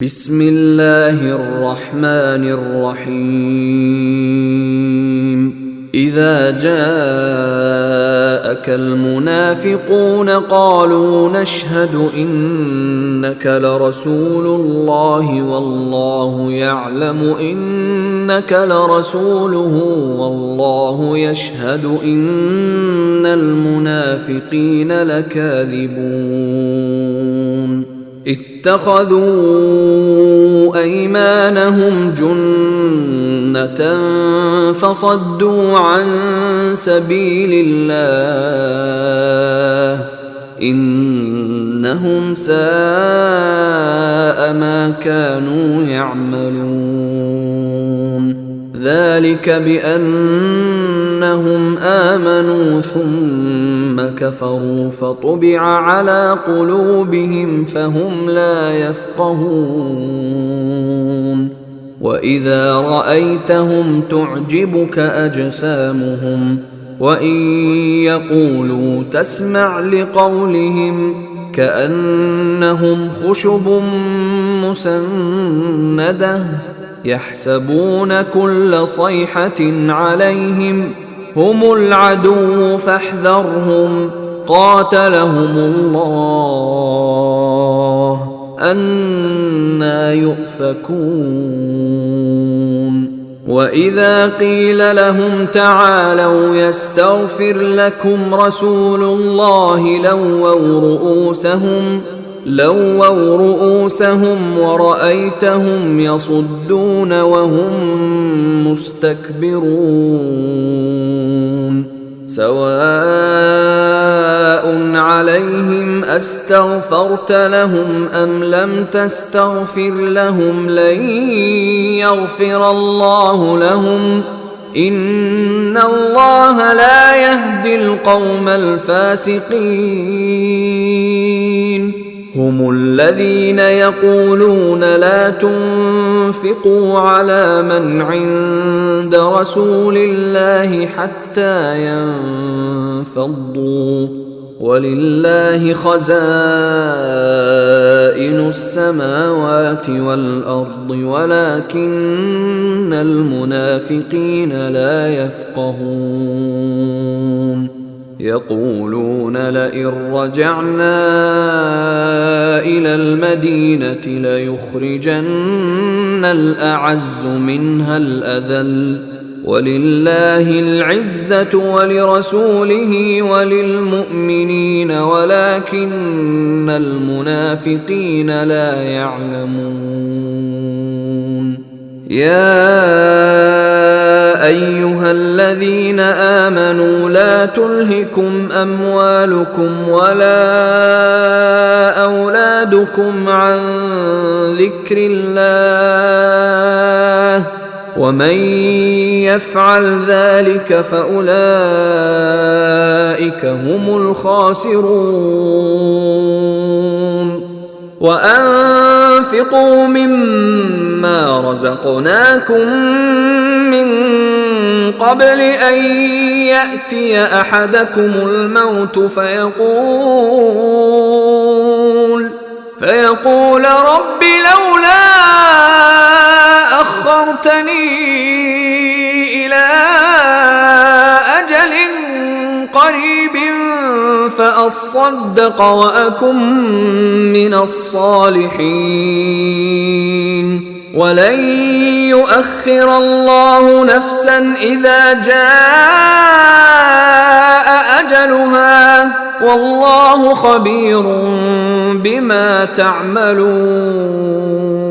بسم الله الرحمن الرحيم إذا جاءك المنافقون قالوا نشهد إنك لرسول الله والله يعلم إنك لرسوله والله يشهد إن المنافقين لكاذبون اتخذوا أيمانهم جنة فصدوا عن سبيل الله إنهم ساء ما كانوا يعملون ذلك بأنهم آمنوا ثم كفروا فطبع على قلوبهم فهم لا يفقهون وإذا رأيتهم تعجبك أجسامهم وإن يقولوا تسمع لقولهم كأنهم خشب مسندة يحسبون كل صيحة عليهم هم العدو فاحذرهم قاتلهم الله أنى يؤفكون وإذا قيل لهم تعالوا يستغفر لكم رسول الله لووا رؤوسهم ورأيتهم يصدون وهم مستكبرون سواء عليهم أستغفرت لهم أم لم تستغفر لهم لن يغفر الله لهم إن الله لا يهدي القوم الفاسقين هم الذين يقولون لا تنفقوا على من عند رسول الله حتى ينفضوا ولله خزائن السماوات والأرض ولكن المنافقين لا يفقهون يقولون لئن رجعنا إلى المدينة ليخرجن الأعز منها الأذل ولله العزة ولرسوله وللمؤمنين ولكن المنافقين لا يعلمون يا أيها الذين آمنوا لا تلهكم أموالكم ولا أولادكم عن ذكر الله ومن يفعل ذلك فأولئك هم الخاسرون وأنفقوا مما رزقناكم من قبل أن يأتي أحدكم الموت فيقول رب لولا أخرتني إلى أجل قريب فأصدق وأكن من الصالحين ولن يؤخر الله نفسا إذا جاء أجلها والله خبير بما تعملون